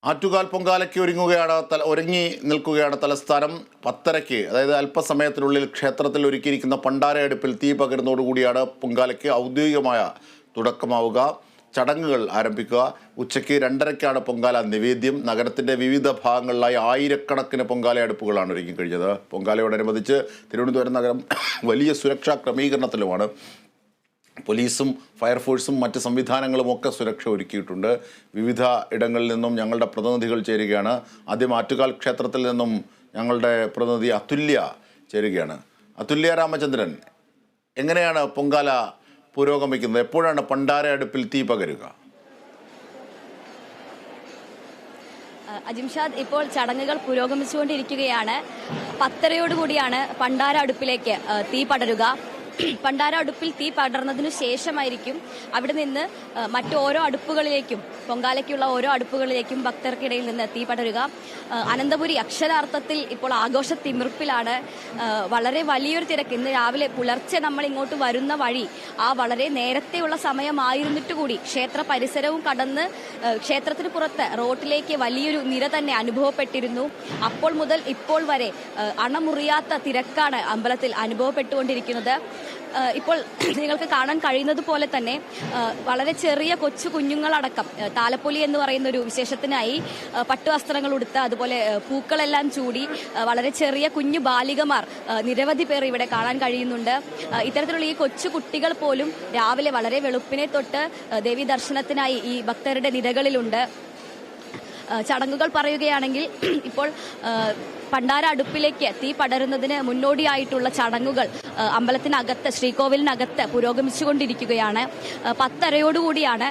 ആറ്റുകാൽ പൊങ്കാലയ്ക്ക് ഒരുങ്ങി നിൽക്കുകയാണ് തലസ്ഥാനം. 10:30 അതായത് അല്പസമയത്തിനുള്ളിൽ ക്ഷേത്രത്തിൽ ഒരുക്കിയിരിക്കുന്ന പണ്ടാരയടുപ്പിൽ തീ പകരുന്നതോടുകൂടിയാണ് പൊങ്കാലയ്ക്ക് ഔദ്യോഗികമായ തുടക്കമാവുക. ചടങ്ങുകൾ ആരംഭിക്കുക. ഉച്ചയ്ക്ക് 2:30 പൊങ്കാല നിവേദ്യം. നഗരത്തിൻ്റെ വിവിധ ഭാഗങ്ങളിലായി ആയിരക്കണക്കിന് പൊങ്കാല അടുപ്പുകളാണ് ഒരുങ്ങിക്കഴിഞ്ഞത്. പൊങ്കാലയോടനുബന്ധിച്ച് തിരുവനന്തപുരം നഗരം വലിയ സുരക്ഷാ ക്രമീകരണത്തിലുമാണ്. പോലീസും ഫയർഫോഴ്സും മറ്റ് സംവിധാനങ്ങളുമൊക്കെ സുരക്ഷ ഒരുക്കിയിട്ടുണ്ട്. വിവിധ ഇടങ്ങളിൽ നിന്നും ഞങ്ങളുടെ പ്രതിനിധികൾ ചേരുകയാണ്. ആദ്യം ആറ്റുകാൽ ക്ഷേത്രത്തിൽ നിന്നും ഞങ്ങളുടെ പ്രതിനിധി അതുല്യ ചേരുകയാണ്. അതുല്യ രാമചന്ദ്രൻ, എങ്ങനെയാണ് പൊങ്കാല പുരോഗമിക്കുന്നത്? എപ്പോഴാണ് പണ്ടാര അടുപ്പിൽ തീ പകരുക? അജിംഷാദ്, ഇപ്പോൾ ചടങ്ങുകൾ പുരോഗമിച്ചുകൊണ്ടിരിക്കുകയാണ്. 10:30 പണ്ടാര അടുപ്പിലേക്ക് തീ പടരുക. പണ്ടാര അടുപ്പിൽ തീ പടർന്നതിനു ശേഷമായിരിക്കും അവിടെ നിന്ന് മറ്റോരോ അടുപ്പുകളിലേക്കും, പൊങ്കാലയ്ക്കുള്ള ഓരോ അടുപ്പുകളിലേക്കും ഭക്തർക്കിടയിൽ നിന്ന് തീ പടരുക. അനന്തപുരി അക്ഷരാർത്ഥത്തിൽ ഇപ്പോൾ ആഘോഷ തിമിർപ്പിലാണ്. വളരെ വലിയൊരു തിരക്ക്. ഇന്ന് രാവിലെ പുലർച്ചെ നമ്മൾ ഇങ്ങോട്ട് വരുന്ന വഴി വളരെ നേരത്തെയുള്ള സമയമായിരുന്നിട്ട് കൂടി ക്ഷേത്ര പരിസരവും കടന്ന് ക്ഷേത്രത്തിന് പുറത്ത് റോഡിലേക്ക് വലിയൊരു നിര തന്നെ അനുഭവപ്പെട്ടിരുന്നു. അപ്പോൾ മുതൽ ഇപ്പോൾ വരെ അണമുറിയാത്ത തിരക്കാണ് അമ്പലത്തിൽ അനുഭവപ്പെട്ടുകൊണ്ടിരിക്കുന്നത്. ഇപ്പോൾ നിങ്ങൾക്ക് കാണാൻ കഴിയുന്നത് പോലെ തന്നെ വളരെ ചെറിയ കൊച്ചു കുഞ്ഞുങ്ങളടക്കം താലപ്പൊലി എന്ന് പറയുന്ന ഒരു വിശേഷത്തിനായി പട്ടുവസ്ത്രങ്ങൾ ഉടുത്ത്, അതുപോലെ പൂക്കളെല്ലാം ചൂടി വളരെ ചെറിയ കുഞ്ഞു ബാലികമാർ നിരവധി പേർ ഇവിടെ കാണാൻ കഴിയുന്നുണ്ട്. ഇത്തരത്തിലുള്ള ഈ കൊച്ചു കുട്ടികൾ പോലും രാവിലെ വളരെ വെളുപ്പിനെ തൊട്ട് ദേവീ ദർശനത്തിനായി ഈ ഭക്തരുടെ നിരകളിലുണ്ട്. ചടങ്ങുകൾ പറയുകയാണെങ്കിൽ ഇപ്പോൾ പണ്ടാര അടുപ്പിലേക്ക് തീ പടരുന്നതിന് മുന്നോടിയായിട്ടുള്ള ചടങ്ങുകൾ അമ്പലത്തിനകത്ത്, ശ്രീകോവിലിനകത്ത് പുരോഗമിച്ചുകൊണ്ടിരിക്കുകയാണ്. 10:30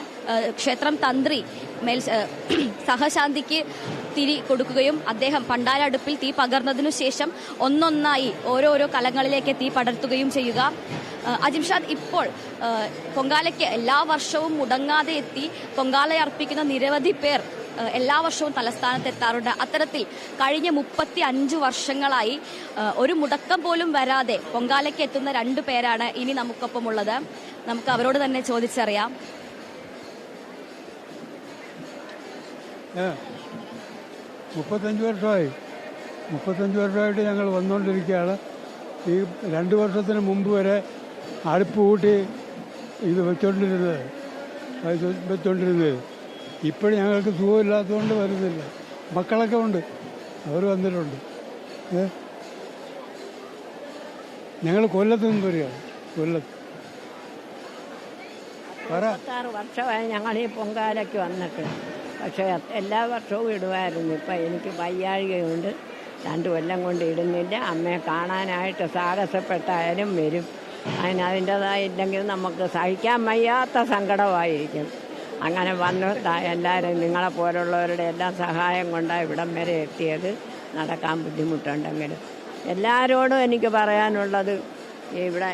ക്ഷേത്രം തന്ത്രി സഹശാന്തിക്ക് തിരി കൊടുക്കുകയും അദ്ദേഹം പണ്ടാര അടുപ്പിൽ തീ പകർന്നതിനു ശേഷം ഒന്നൊന്നായി ഓരോരോ കലങ്ങളിലേക്ക് തീ പടർത്തുകയും ചെയ്യുക. അജിംഷാദ്, ഇപ്പോൾ പൊങ്കാലയ്ക്ക് എല്ലാ വർഷവും മുടങ്ങാതെ എത്തി പൊങ്കാലയർപ്പിക്കുന്ന നിരവധി പേർ എല്ലാ വർഷവും തലസ്ഥാനത്ത് എത്താറുണ്ട്. അത്തരത്തിൽ കഴിഞ്ഞ 35 വർഷങ്ങളായി ഒരു മുടക്കം പോലും വരാതെ പൊങ്കാലയ്ക്ക് എത്തുന്ന 2 പേരാണ് ഇനി നമുക്കൊപ്പമുള്ളത്. നമുക്ക് അവരോട് തന്നെ ചോദിച്ചറിയാം. 35 വർഷമായിട്ട് ഞങ്ങൾ വന്നുകൊണ്ടിരിക്കുകയാണ്. ഈ 2 വർഷത്തിന് മുമ്പ് വരെ അടുപ്പ് കൂട്ടി ഇത് വെച്ചോണ്ടിരുന്നത്. ഇപ്പോഴും ഞങ്ങൾക്ക് സുഖമില്ലാത്തതുകൊണ്ട് വരുന്നില്ല. മക്കളൊക്കെ ഉണ്ട്, അവർ വന്നിട്ടുണ്ട്. ഞങ്ങൾ കൊല്ലത്ത് നിന്ന് വരികയാണ്. കൊല്ലത്ത് 26 വർഷമായി ഞങ്ങൾ ഈ പൊങ്കാലയ്ക്ക് വന്നിട്ട്. പക്ഷേ എല്ലാ വർഷവും ഇടുമായിരുന്നു. ഇപ്പം എനിക്ക് വയ്യാഴികയുണ്ട്, 2 കൊല്ലം കൊണ്ട് ഇടുന്നില്ല. അമ്മയെ കാണാനായിട്ട് സാഹസപ്പെട്ടായാലും വരും. അതിൻ്റെതായില്ലെങ്കിൽ നമുക്ക് സഹിക്കാൻ വയ്യാത്ത സങ്കടമായിരിക്കും. അങ്ങനെ വന്ന് എല്ലാവരും നിങ്ങളെപ്പോലുള്ളവരുടെ എല്ലാം സഹായം കൊണ്ടാണ് ഇവിടം വരെ എത്തിയത്. നടക്കാൻ ബുദ്ധിമുട്ടുണ്ടെങ്കിലും എല്ലാവരോടും എനിക്ക് പറയാനുള്ളത്, ഇവിടെ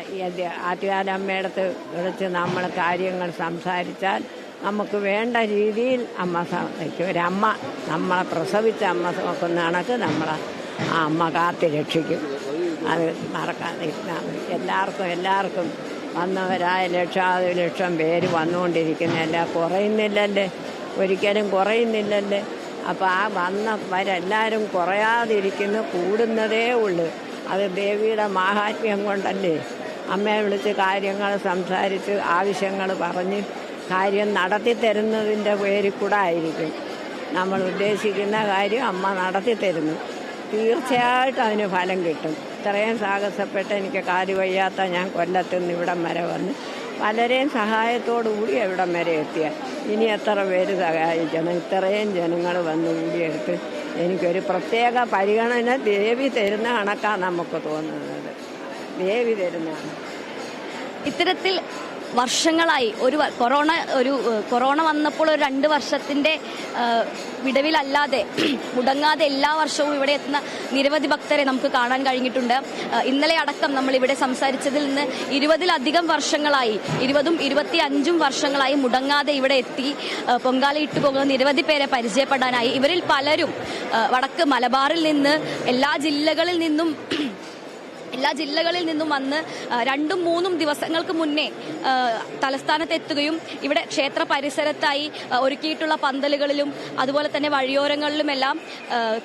ആറ്റുകാലമ്മയടുത്ത് വിളിച്ച് നമ്മൾ കാര്യങ്ങൾ സംസാരിച്ചാൽ നമുക്ക് വേണ്ട രീതിയിൽ അമ്മ സഹായിക്കും. ഒരമ്മ നമ്മളെ പ്രസവിച്ച അമ്മ നോക്കുന്ന കണക്ക് നമ്മളെ ആ അമ്മ കാത്ത് രക്ഷിക്കും. അത് മറക്കാതെ എല്ലാവർക്കും വന്നവരായ ലക്ഷം പേര് വന്നുകൊണ്ടിരിക്കുന്നതല്ല, കുറയുന്നില്ലല്ലേ, ഒരിക്കലും കുറയുന്നില്ലല്ലേ. അപ്പോൾ ആ വന്നവരെല്ലാവരും കുറയാതിരിക്കുന്നു, കൂടുന്നതേ ഉള്ളൂ. അത് ദേവിയുടെ മാഹാത്മ്യം കൊണ്ടല്ലേ. അമ്മയെ വിളിച്ച് കാര്യങ്ങൾ സംസാരിച്ച് ആവശ്യങ്ങൾ പറഞ്ഞ് കാര്യം നടത്തി തരുന്നതിൻ്റെ പേരിൽ കൂടെ ആയിരിക്കും. നമ്മൾ ഉദ്ദേശിക്കുന്ന കാര്യം അമ്മ നടത്തി തരുന്നു. തീർച്ചയായിട്ടും അതിന് ഫലം കിട്ടും. ഇത്രയും സാഹസപ്പെട്ട് എനിക്ക് കാല് വയ്യാത്ത ഞാൻ കൊല്ലത്ത് നിന്ന് ഇവിടം വരെ വന്ന് പലരെയും സഹായത്തോടു കൂടി ഇവിടം വരെ എത്തിയ. ഇനി എത്ര പേര് സഹായിക്കണം? ഇത്രയും ജനങ്ങൾ വന്ന് കൂടിയെടുത്ത് എനിക്കൊരു പ്രത്യേക പരിഗണന ദേവി തരുന്ന കണക്കാണ് നമുക്ക് തോന്നുന്നത്. ദേവി തരുന്നതാണ്. ഇത്തരത്തിൽ വർഷങ്ങളായി കൊറോണ വന്നപ്പോൾ ഒരു 2 വർഷത്തിൻ്റെ വിടവിലല്ലാതെ മുടങ്ങാതെ എല്ലാ വർഷവും ഇവിടെ എത്തുന്ന നിരവധി ഭക്തരെ നമുക്ക് കാണാൻ കഴിഞ്ഞിട്ടുണ്ട്. ഇന്നലെ അടക്കം നമ്മൾ ഇവിടെ സംസാരിച്ചതിൽ നിന്ന് 20-ലധികം വർഷങ്ങളായി, 20ഉം 25ഉം വർഷങ്ങളായി മുടങ്ങാതെ ഇവിടെ എത്തി പൊങ്കാല ഇട്ടു പോകുന്ന നിരവധി പേരെ പരിചയപ്പെടാനായി. ഇവരിൽ പലരും വടക്ക് മലബാറിൽ നിന്ന്, എല്ലാ ജില്ലകളിൽ നിന്നും എല്ലാ ജില്ലകളിൽ നിന്നും വന്ന് 2-3 ദിവസങ്ങൾക്ക് മുന്നേ തലസ്ഥാനത്ത് എത്തുകയും ഇവിടെ ക്ഷേത്ര പരിസരത്തായി ഒരുക്കിയിട്ടുള്ള പന്തലുകളിലും അതുപോലെ തന്നെ വഴിയോരങ്ങളിലുമെല്ലാം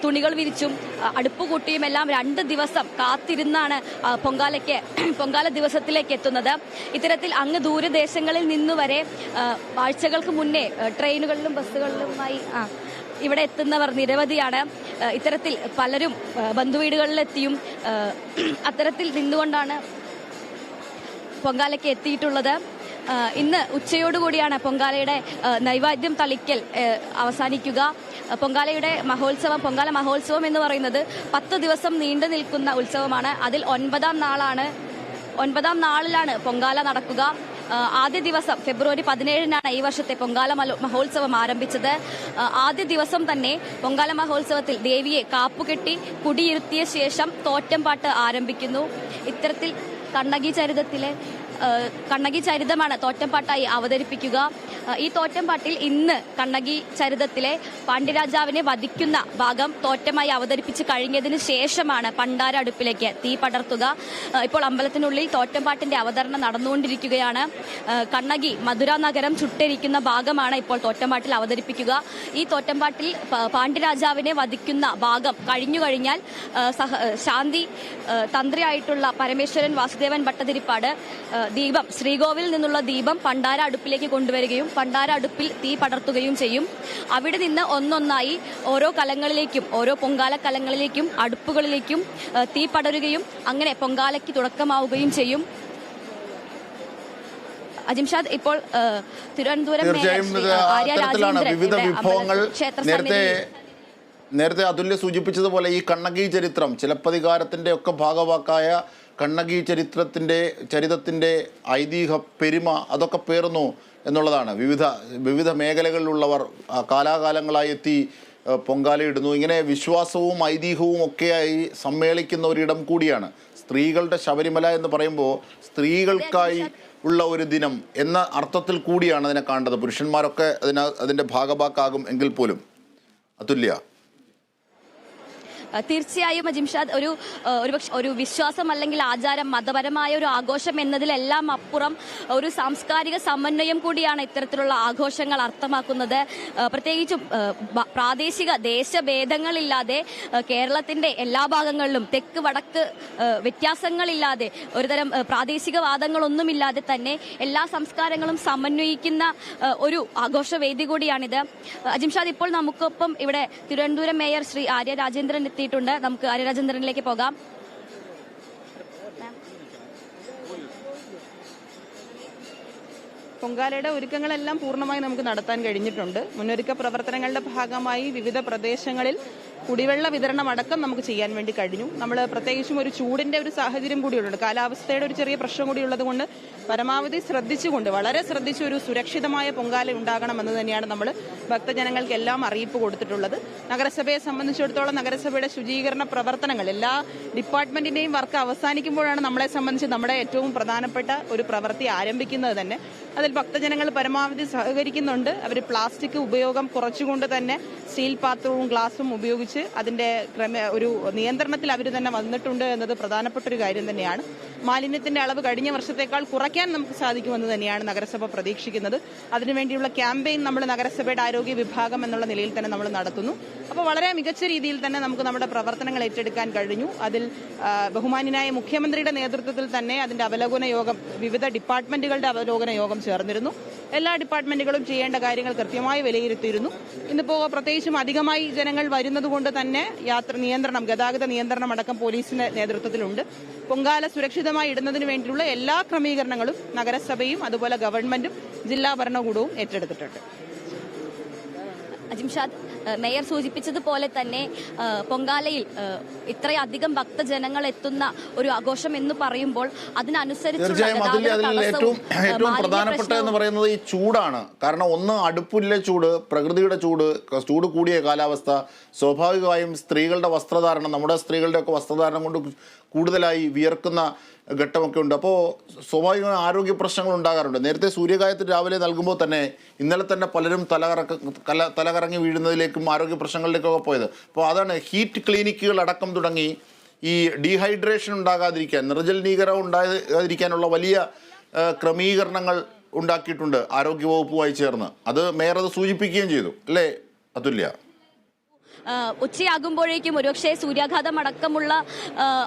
തുണികൾ വിരിച്ചും അടുപ്പ് കൂട്ടിയും എല്ലാം 2 ദിവസം കാത്തിരുന്നാണ് പൊങ്കാല ദിവസത്തിലേക്ക് എത്തുന്നത്. ഇത്തരത്തിൽ അങ്ങ് ദൂരദേശങ്ങളിൽ നിന്നുവരെ ആഴ്ചകൾക്ക് മുന്നേ ട്രെയിനുകളിലും ബസ്സുകളിലുമായി ഇവിടെ എത്തുന്നവർ നിരവധിയാണ്. ഇത്തരത്തിൽ പലരും ബന്ധുവീടുകളിലെത്തിയും അത്തരത്തിൽ നിന്നുകൊണ്ടാണ് പൊങ്കാലയ്ക്ക് എത്തിയിട്ടുള്ളത്. ഇന്ന് ഉച്ചയോടുകൂടിയാണ് പൊങ്കാലയുടെ നൈവേദ്യം തളിക്കൽ അവസാനിക്കുക. പൊങ്കാല മഹോത്സവം എന്ന് പറയുന്നത് 10 ദിവസം നീണ്ടു നിൽക്കുന്ന ഉത്സവമാണ്. അതിൽ 9ാം നാളിലാണ് പൊങ്കാല നടക്കുക. ആദ്യ ദിവസം ഫെബ്രുവരി 17-നാണ് ഈ വർഷത്തെ പൊങ്കാല മഹോത്സവം ആരംഭിച്ചത്. ആദ്യ ദിവസം തന്നെ പൊങ്കാല മഹോത്സവത്തിൽ ദേവിയെ കാപ്പുകെട്ടി കുടിയിരുത്തിയ ശേഷം തോറ്റംപാട്ട് ആരംഭിക്കുന്നു. ഇത്തരത്തിൽ കണ്ണകി ചരിതമാണ് തോറ്റംപാട്ടായി അവതരിപ്പിക്കുക. ഈ തോറ്റംപാട്ടിൽ ഇന്ന് കണ്ണകി ചരിതത്തിലെ പാണ്ഡ്യരാജാവിനെ വധിക്കുന്ന ഭാഗം തോറ്റമായി അവതരിപ്പിച്ച് കഴിഞ്ഞതിന് ശേഷമാണ് പണ്ടാര അടുപ്പിലേക്ക് തീ പടർത്തുക. ഇപ്പോൾ അമ്പലത്തിനുള്ളിൽ തോറ്റംപാട്ടിന്റെ അവതരണം നടന്നുകൊണ്ടിരിക്കുകയാണ്. കണ്ണകി മധുര നഗരം ചുട്ടരിക്കുന്ന ഭാഗമാണ് ഇപ്പോൾ തോറ്റംപാട്ടിൽ അവതരിപ്പിക്കുക. ഈ തോറ്റംപാട്ടിൽ പാണ്ഡ്യരാജാവിനെ വധിക്കുന്ന ഭാഗം കഴിഞ്ഞാൽ ശാന്തി തന്ത്രിയായിട്ടുള്ള പരമേശ്വരൻ വാസുദേവൻ ഭട്ടതിരിപ്പാട് ദീപം ശ്രീകോവിലിൽ നിന്നുള്ള ദീപം പണ്ടാര അടുപ്പിലേക്ക് കൊണ്ടുവരികയും പണ്ടാര അടുപ്പിൽ തീ പടർത്തുകയും ചെയ്യും. അവിടെ നിന്ന് ഒന്നൊന്നായി ഓരോ കലങ്ങളിലേക്കും ഓരോ പൊങ്കാല കലങ്ങളിലേക്കും അടുപ്പുകളിലേക്കും തീ പടരുകയും അങ്ങനെ പൊങ്കാലയ്ക്ക് തുടക്കമാവുകയും ചെയ്യും. അജിംഷാദ്, ഇപ്പോൾ തിരുവനന്തപുരം വിവിധ വിഭവങ്ങൾ നേരത്തെ അതുല്യ സൂചിപ്പിച്ചതുപോലെ ഈ കണ്ണകി ചരിത്രം ചിലപ്പതികാരത്തിന്റെ ഒക്കെ ഭാഗവാക്കായ കണ്ണകി ചരിതത്തിന്റെ ഐതിഹ്യ പെരുമ അതൊക്കെ പേർന്നു എന്നുള്ളതാണ്. വിവിധ മേഖലകളിലുള്ളവർ കാലാകാലങ്ങളായി എത്തി പൊങ്കാലയിടുന്നു. ഇങ്ങനെ വിശ്വാസവും ഐതിഹ്യവും ഒക്കെയായി സമ്മേളിക്കുന്ന ഒരിടം കൂടിയാണ്. സ്ത്രീകളുടെ ശബരിമല എന്ന് പറയുമ്പോൾ സ്ത്രീകൾക്കായി ഉള്ള ഒരു ദിനം എന്ന അർത്ഥത്തിൽ കൂടിയാണ് അതിനെ കാണേണ്ടത്. പുരുഷന്മാരൊക്കെ അതിൻ്റെ ഭാഗഭാക്കാകും എങ്കിൽ പോലും. അതുല്യ, തീർച്ചയായും അജിംഷാദ്, ഒരു വിശ്വാസം അല്ലെങ്കിൽ ആചാരം, മതപരമായ ഒരു ആഘോഷം എന്നതിലെല്ലാം അപ്പുറം ഒരു സാംസ്കാരിക സമന്വയം കൂടിയാണ് ഇത്തരത്തിലുള്ള ആഘോഷങ്ങൾ അർത്ഥമാക്കുന്നത്. പ്രത്യേകിച്ചും പ്രാദേശിക ദേശഭേദങ്ങളില്ലാതെ കേരളത്തിന്റെ എല്ലാ ഭാഗങ്ങളിലും തെക്ക് വടക്ക് വ്യത്യാസങ്ങളില്ലാതെ ഒരുതരം പ്രാദേശികവാദങ്ങളൊന്നുമില്ലാതെ തന്നെ എല്ലാ സംസ്കാരങ്ങളും സമന്വയിക്കുന്ന ഒരു ആഘോഷവേദി കൂടിയാണിത്. അജിംഷാദ്, ഇപ്പോൾ നമുക്കൊപ്പം ഇവിടെ തിരുവനന്തപുരം മേയർ ശ്രീ ആര്യ രാജേന്ദ്രൻ എത്തിയിട്ടുണ്ട്. നമുക്ക് ആര്യ രാജേന്ദ്രനിലേക്ക് പോകാം. പൊങ്കാലയുടെ ഒരുക്കങ്ങളെല്ലാം പൂർണ്ണമായി നമുക്ക് നടത്താൻ കഴിഞ്ഞിട്ടുണ്ട്. മുന്നൊരുക്ക പ്രവർത്തനങ്ങളുടെ ഭാഗമായി വിവിധ പ്രദേശങ്ങളിൽ കുടിവെള്ള വിതരണം അടക്കം നമുക്ക് ചെയ്യാൻ വേണ്ടി കഴിഞ്ഞു. നമ്മൾ പ്രത്യേകിച്ചും ഒരു ചൂടിന്റെ ഒരു സാഹചര്യം കൂടിയുണ്ട്, കാലാവസ്ഥയുടെ ഒരു ചെറിയ പ്രശ്നം കൂടി ഉള്ളത് കൊണ്ട് പരമാവധി വളരെ ശ്രദ്ധിച്ച് ഒരു സുരക്ഷിതമായ പൊങ്കാല ഉണ്ടാകണമെന്ന് തന്നെയാണ് നമ്മൾ ഭക്തജനങ്ങൾക്കെല്ലാം അറിയിപ്പ് കൊടുത്തിട്ടുള്ളത്. നഗരസഭയെ സംബന്ധിച്ചിടത്തോളം നഗരസഭയുടെ ശുചീകരണ പ്രവർത്തനങ്ങൾ എല്ലാ ഡിപ്പാർട്ട്മെന്റിന്റെയും വർക്ക് അവസാനിക്കുമ്പോഴാണ് നമ്മളെ സംബന്ധിച്ച് നമ്മുടെ ഏറ്റവും പ്രധാനപ്പെട്ട ഒരു പ്രവൃത്തി ആരംഭിക്കുന്നത് തന്നെ. അതിൽ ഭക്തജനങ്ങൾ പരമാവധി സഹകരിക്കുന്നുണ്ട്. അവർ പ്ലാസ്റ്റിക് ഉപയോഗം കുറച്ചുകൊണ്ട് തന്നെ സ്റ്റീൽ പാത്രവും ഗ്ലാസും ഉപയോഗിച്ച് അതിന്റെ ഒരു നിയന്ത്രണത്തിൽ അവർ തന്നെ വന്നിട്ടുണ്ട് എന്നത് പ്രധാനപ്പെട്ട ഒരു കാര്യം തന്നെയാണ്. മാലിന്യത്തിന്റെ അളവ് കഴിഞ്ഞ വർഷത്തേക്കാൾ കുറയ്ക്കാൻ നമുക്ക് സാധിക്കുമെന്ന് തന്നെയാണ് നഗരസഭ പ്രതീക്ഷിക്കുന്നത്. അതിനുവേണ്ടിയുള്ള ക്യാമ്പയിൻ നമ്മൾ നഗരസഭയുടെ ആരോഗ്യ വിഭാഗം എന്നുള്ള നിലയിൽ തന്നെ നമ്മൾ നടത്തുന്നു. അപ്പോൾ വളരെ മികച്ച രീതിയിൽ തന്നെ നമുക്ക് നമ്മുടെ പ്രവർത്തനങ്ങൾ ഏറ്റെടുക്കാൻ കഴിഞ്ഞു. അതിൽ ബഹുമാന്യനായ മുഖ്യമന്ത്രിയുടെ നേതൃത്വത്തിൽ തന്നെ അതിന്റെ അവലോകന യോഗം, വിവിധ ഡിപ്പാർട്ട്മെന്റുകളുടെ അവലോകന യോഗം ചേർന്നിരുന്നു. എല്ലാ ഡിപ്പാർട്ട്മെന്റുകളും ചെയ്യേണ്ട കാര്യങ്ങൾ കൃത്യമായി വിലയിരുത്തിയിരുന്നു. ഇന്നിപ്പോൾ പ്രത്യേകിച്ചും അധികമായി ജനങ്ങൾ വരുന്നത് കൊണ്ട് തന്നെ ഗതാഗത നിയന്ത്രണം അടക്കം പോലീസിന്റെ നേതൃത്വത്തിലുണ്ട്. പൊങ്കാല സുരക്ഷിതമായി ഇടുന്നതിന് വേണ്ടിയുള്ള എല്ലാ ക്രമീകരണങ്ങളും നഗരസഭയും അതുപോലെ ഗവൺമെന്റും ജില്ലാ ഭരണകൂടവും ഏറ്റെടുത്തിട്ടുണ്ട്. അജിംഷാദ്, മേയർ സൂചിപ്പിച്ചതുപോലെ തന്നെ പൊങ്കാലയിൽ ഇത്രയധികം ഭക്തജനങ്ങൾ എത്തുന്ന ഒരു ആഘോഷം എന്ന് പറയുമ്പോൾ അതിനനുസരിച്ച് ഏറ്റവും പ്രധാനപ്പെട്ട എന്ന് പറയുന്നത് ഈ ചൂടാണ്. കാരണം ഒന്ന്, അടുപ്പിലെ ചൂട്, പ്രകൃതിയുടെ ചൂട് കൂടിയ കാലാവസ്ഥ, സ്വാഭാവികമായും സ്ത്രീകളുടെ വസ്ത്രധാരണം, നമ്മുടെ സ്ത്രീകളുടെയൊക്കെ വസ്ത്രധാരണം കൊണ്ട് കൂടുതലായി വിയർക്കുന്ന ഘട്ടമൊക്കെ ഉണ്ട്. അപ്പോൾ സ്വാഭാവികമായ ആരോഗ്യ പ്രശ്നങ്ങൾ ഉണ്ടാകാറുണ്ട്. നേരത്തെ സൂര്യകായത്തിൽ രാവിലെ നൽകുമ്പോൾ തന്നെ ഇന്നലെ തന്നെ പലരും തലകറങ്ങി വീഴുന്നതിലേക്കും ആരോഗ്യ പ്രശ്നങ്ങളിലേക്കൊക്കെ പോയത്. അപ്പോൾ അതാണ് ഹീറ്റ് ക്ലിനിക്കുകൾ അടക്കം തുടങ്ങി ഈ ഡീഹൈഡ്രേഷൻ ഉണ്ടാകാതിരിക്കാൻ, നിർജ്ജലീകരണം ഉണ്ടാകാതിരിക്കാനുള്ള വലിയ ക്രമീകരണങ്ങൾ ഉണ്ടാക്കിയിട്ടുണ്ട് ആരോഗ്യവകുപ്പുമായി ചേർന്ന്. അത് മേയർ അത് സൂചിപ്പിക്കുകയും ചെയ്തു അല്ലേ അതുല്യ? ഉച്ചയാകുമ്പോഴേക്കും ഒരുപക്ഷെ സൂര്യാഘാതം അടക്കമുള്ള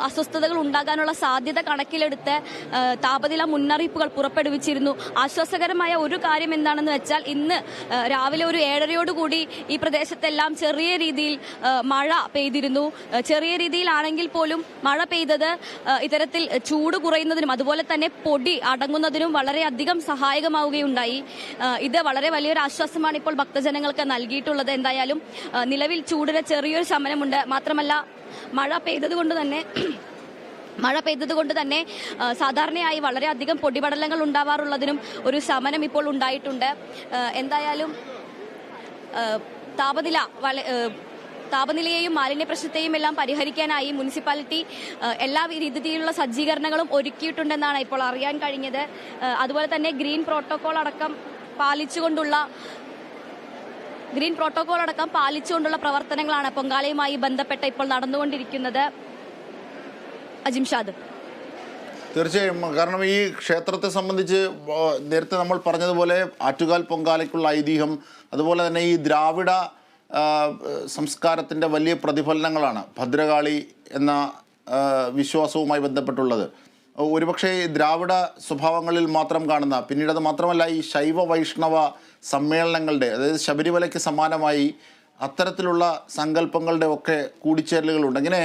അസ്വസ്ഥതകൾ ഉണ്ടാകാനുള്ള സാധ്യത കണക്കിലെടുത്ത് താപനില മുന്നറിയിപ്പുകൾ പുറപ്പെടുവിച്ചിരുന്നു. ആശ്വാസകരമായ ഒരു കാര്യം എന്താണെന്ന് വെച്ചാൽ ഇന്ന് രാവിലെ ഒരു 7:30യോടുകൂടി ഈ പ്രദേശത്തെല്ലാം ചെറിയ രീതിയിൽ മഴ പെയ്തിരുന്നു. ചെറിയ രീതിയിലാണെങ്കിൽ പോലും മഴ പെയ്തത് ഇത്തരത്തിൽ ചൂട് കുറയുന്നതിനും അതുപോലെ തന്നെ പൊടി അടങ്ങുന്നതിനും വളരെയധികം സഹായകമാവുകയുണ്ടായി. ഇത് വളരെ വലിയൊരു ആശ്വാസമാണ് ഇപ്പോൾ ഭക്തജനങ്ങൾക്ക് നൽകിയിട്ടുള്ളത്. എന്തായാലും നിലവിൽ ചൂടിന് ചെറിയൊരു ശമനമുണ്ട്. മാത്രമല്ല മഴ പെയ്തതുകൊണ്ട് തന്നെ സാധാരണയായി വളരെയധികം പൊടിപടലങ്ങൾ ഉണ്ടാവാറുള്ളതിനും ഒരു ശമനം ഇപ്പോൾ ഉണ്ടായിട്ടുണ്ട്. എന്തായാലും താപനിലയെയും മാലിന്യ പ്രശ്നത്തെയും എല്ലാം പരിഹരിക്കാനായി മുനിസിപ്പാലിറ്റി എല്ലാ രീതിയിലുള്ള സജ്ജീകരണങ്ങളും ഒരുക്കിയിട്ടുണ്ടെന്നാണ് ഇപ്പോൾ അറിയാൻ കഴിഞ്ഞത്. അതുപോലെ തന്നെ ഗ്രീൻ പ്രോട്ടോകോൾ അടക്കം പാലിച്ചുകൊണ്ടുള്ള പ്രവർത്തനങ്ങളാണ് പൊങ്കാലയുമായി ബന്ധപ്പെട്ട് ഇപ്പോൾ നടന്നുകൊണ്ടിരിക്കുന്നത്. അജിംഷാദ്. തീർച്ചയായും, കാരണം ഈ ക്ഷേത്രത്തെ സംബന്ധിച്ച് നേരത്തെ നമ്മൾ പറഞ്ഞതുപോലെ ആറ്റുകാൽ പൊങ്കാലയ്ക്കുള്ള ഐതിഹ്യം, അതുപോലെ തന്നെ ഈ ദ്രാവിഡ സംസ്കാരത്തിൻ്റെ വലിയ പ്രതിഫലനങ്ങളാണ് ഭദ്രകാളി എന്ന വിശ്വാസവുമായി ബന്ധപ്പെട്ടുള്ളത്. ഒരുപക്ഷെ ദ്രാവിഡ സ്വഭാവങ്ങളിൽ മാത്രം കാണുന്ന, പിന്നീട് അത് മാത്രമല്ല ഈ ശൈവ വൈഷ്ണവ സമ്മേളനങ്ങളുടെ, അതായത് ശബരിമലയ്ക്ക് സമാനമായി അത്തരത്തിലുള്ള സങ്കല്പങ്ങളുടെ ഒക്കെ കൂടിച്ചേരലുകളുണ്ട്. അങ്ങനെ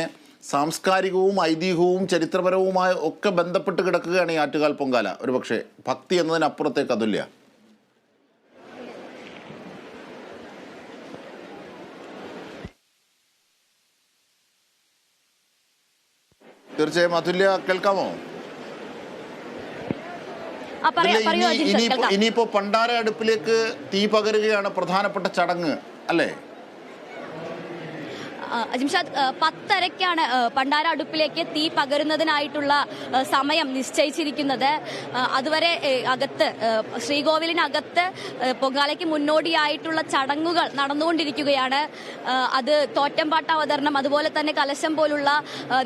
സാംസ്കാരികവും ഐതിഹ്യവും ചരിത്രപരവുമായ ഒക്കെ ബന്ധപ്പെട്ട് കിടക്കുകയാണ് ഈ ആറ്റുകാൽ പൊങ്കാല. ഒരുപക്ഷെ ഭക്തി എന്നതിനപ്പുറത്തേക്ക് അതുല്യ. തീർച്ചയായും അതുല്യ, കേൾക്കാമോ? ഇനിയിപ്പോ പണ്ടാര അടുപ്പിലേക്ക് തീ പകരുകയാണ് പ്രധാനപ്പെട്ട ചടങ്ങ് അല്ലേ? അജിംഷാദ്, 10:30ക്കാണ് പണ്ടാര അടുപ്പിലേക്ക് തീ പകരുന്നതിനായിട്ടുള്ള സമയം നിശ്ചയിച്ചിരിക്കുന്നത്. അതുവരെ ശ്രീകോവിലിനകത്ത് പൊങ്കാലയ്ക്ക് മുന്നോടിയായിട്ടുള്ള ചടങ്ങുകൾ നടന്നുകൊണ്ടിരിക്കുകയാണ്. അത് തോറ്റമ്പാട്ട അവതരണം, അതുപോലെ തന്നെ കലശം പോലുള്ള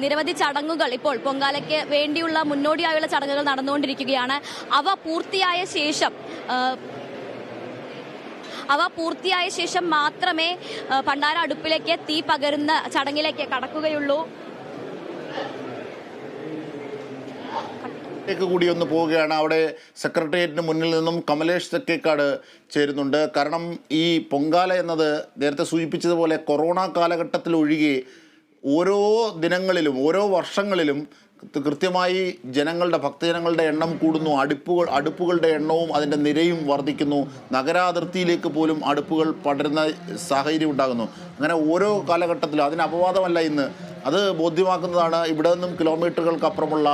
നിരവധി ചടങ്ങുകൾ ഇപ്പോൾ പൊങ്കാലയ്ക്ക് വേണ്ടിയുള്ള മുന്നോടിയായുള്ള ചടങ്ങുകൾ നടന്നുകൊണ്ടിരിക്കുകയാണ്. അവ പൂർത്തിയായ ശേഷം മാത്രമേ പണ്ടാര അടുപ്പിലേക്ക് തീ പകരുന്ന ചടങ്ങിലേക്ക് കടക്കുകയുള്ളൂ. കൂടി ഒന്ന് പോവുകയാണ്. അവിടെ സെക്രട്ടേറിയറ്റിന് മുന്നിൽ നിന്നും കമലേഷ് തെക്കേക്കാട് ചേരുന്നുണ്ട്. കാരണം ഈ പൊങ്കാല എന്നത് നേരത്തെ സൂചിപ്പിച്ചതുപോലെ കൊറോണ കാലഘട്ടത്തിൽ ഒഴികെ ഓരോ ദിനങ്ങളിലും ഓരോ വർഷങ്ങളിലും കൃത്യമായി ഭക്തജനങ്ങളുടെ എണ്ണം കൂടുന്നു. അടുപ്പുകളുടെ എണ്ണവും അതിൻ്റെ നിരയും വർദ്ധിക്കുന്നു. നഗരാതിർത്തിയിലേക്ക് പോലും അടുപ്പുകൾ പടരുന്ന സാഹചര്യം ഉണ്ടാകുന്നു. അങ്ങനെ ഓരോ കാലഘട്ടത്തിലും അതിന് അപവാദമല്ല ഇന്ന്. അത് ബോധ്യമാക്കുന്നതാണ് ഇവിടെ നിന്നും കിലോമീറ്ററുകൾക്കപ്പുറമുള്ള